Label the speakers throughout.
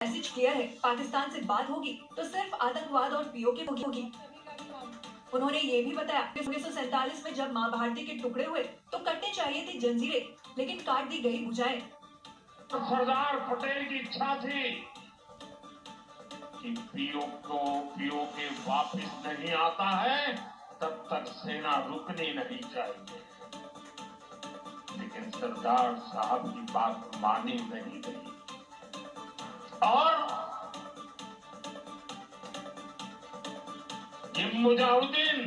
Speaker 1: Message clear है, पाकिस्तान से बात होगी तो सिर्फ आतंकवाद और पीओके होगी। उन्होंने ये भी बताया कि 1947 में जब माँ भारती के टुकड़े हुए तो कटने चाहिए थी जंजीरें, लेकिन काट दी गई भुजाएं।
Speaker 2: सरदार पटेल की इच्छा थी कि पीओके वापस नहीं आता है तब तक सेना रुकनी नहीं चाहिए, लेकिन सरदार साहब की बात मानी नहीं गई और ये मुजाहिदीन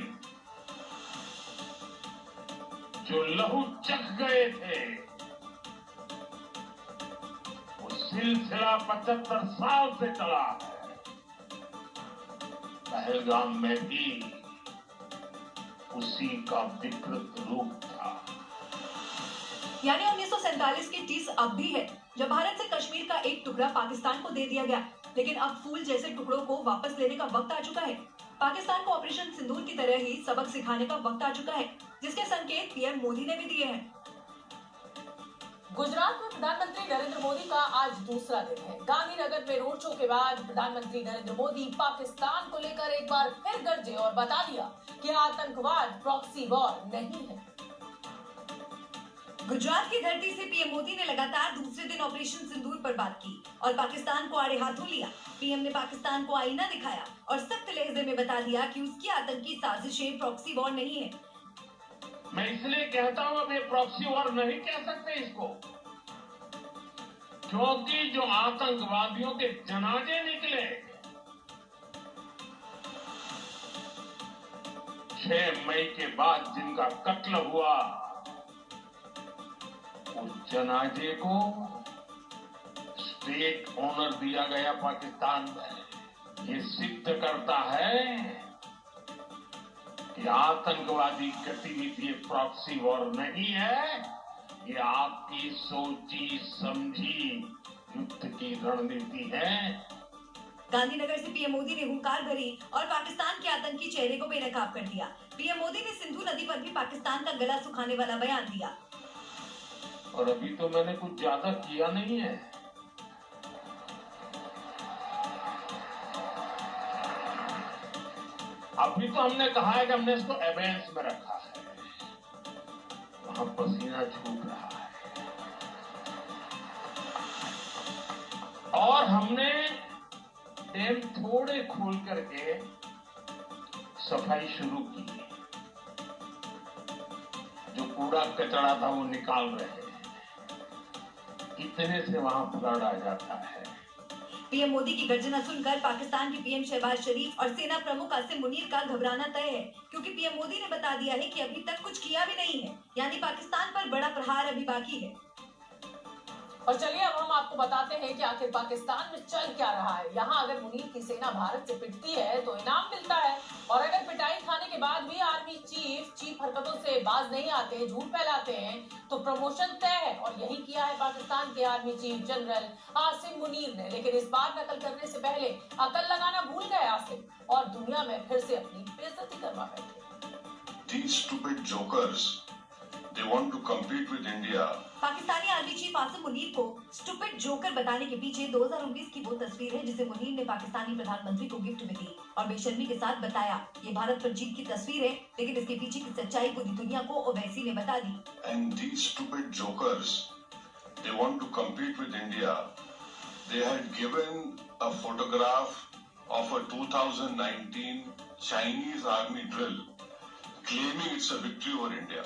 Speaker 2: जो लहू चख गए थे वो सिलसिला 75 साल से चला है। पहलगाम में भी उसी का विकृत रूप था।
Speaker 1: यानी 1947 की टीस अब भी है, जब भारत से कश्मीर का एक टुकड़ा पाकिस्तान को दे दिया गया, लेकिन अब फूल जैसे टुकड़ों को वापस लेने का वक्त आ चुका है। पाकिस्तान को ऑपरेशन सिंदूर की तरह ही सबक सिखाने का वक्त आ चुका है, जिसके संकेत पीएम मोदी ने भी दिए हैं।
Speaker 3: गुजरात में प्रधानमंत्री नरेंद्र मोदी का आज दूसरा दिन है। गांधीनगर में रोड शो के बाद प्रधानमंत्री नरेंद्र मोदी पाकिस्तान को लेकर एक बार फिर गरजे और बता दिया कि आतंकवाद प्रॉक्सी वॉर नहीं है।
Speaker 1: गुजरात की धरती से पीएम मोदी ने लगातार दूसरे दिन ऑपरेशन सिंदूर पर बात की और पाकिस्तान को आड़े हाथों लिया। पीएम ने पाकिस्तान को आईना दिखाया और सख्त लहजे में बता दिया कि उसकी आतंकी साजिशें प्रॉक्सी वॉर नहीं है।
Speaker 2: मैं इसलिए कहता हूं अब ये प्रॉक्सी वॉर नहीं कह सकते इसको, क्योंकि जो आतंकवादियों के जनाजे निकले 6 मई के बाद जिनका कत्ल हुआ, उस जनाजे को स्टेट ऑनर दिया गया पाकिस्तान में। ये सिद्ध करता है कि आतंकवादी गतिविधि प्रॉक्सी वॉर नहीं है, ये आपकी सोची समझी युद्ध की रणनीति है।
Speaker 1: गांधीनगर से पीएम मोदी ने हुंकार भरी और पाकिस्तान के आतंकी चेहरे को बेनकाब कर दिया। पीएम मोदी ने सिंधु नदी पर भी पाकिस्तान का गला सुखाने वाला बयान दिया।
Speaker 2: और अभी तो मैंने कुछ ज्यादा किया नहीं है। अभी तो हमने कहा है कि हमने इसको एबेंस में रखा है, वहां पसीना छूट रहा है और हमने डैम थोड़े खोल करके सफाई शुरू की। जो कूड़ा कचरा था वो निकाल रहे हैं, इतने से वहां फ्लड आ जाता है।
Speaker 1: पीएम मोदी की गर्जना सुनकर पाकिस्तान के पीएम शहबाज शरीफ और सेना प्रमुख आसिम मुनीर का घबराना तय है, क्योंकि पीएम मोदी ने बता दिया है कि अभी तक कुछ किया भी नहीं है, यानी पाकिस्तान पर बड़ा प्रहार अभी बाकी है।
Speaker 3: और चलिए अब हम आपको बताते हैं कि आखिर पाकिस्तान में चल क्या रहा है। यहाँ अगर मुनीर की सेना भारत से पिटती है तो इनाम मिलता है, और अगर पिटाई खाने के बाद भी आर्मी चीफ हरकतों से बाज नहीं आते, झूठ फैलाते हैं, तो प्रमोशन तय है। और यही किया है पाकिस्तान के army chief general Asim Munir ने। लेकिन इस बार नकल करने से पहले अकल लगाना भूल गए आसिम और दुनिया में फिर से अपनी बेइज्जती करवा बैठे।
Speaker 4: These stupid jokers, they want to compete with India.
Speaker 1: Pakistani army chief Asim Munir को स्टूपिड जोकर बताने के पीछे 2019 की वो तस्वीर है जिसे मुनीर ने पाकिस्तानी प्रधानमंत्री को गिफ्ट में दी और बेशर्मी के साथ बताया ये भारत पर जीत की तस्वीर है, लेकिन इसके पीछे की सच्चाई पूरी दुनिया को ओवैसी ने बता दी।
Speaker 4: And these stupid jokers, they want to compete with India. They had given a photograph of a 2019 Chinese army drill, claiming it's a victory over India.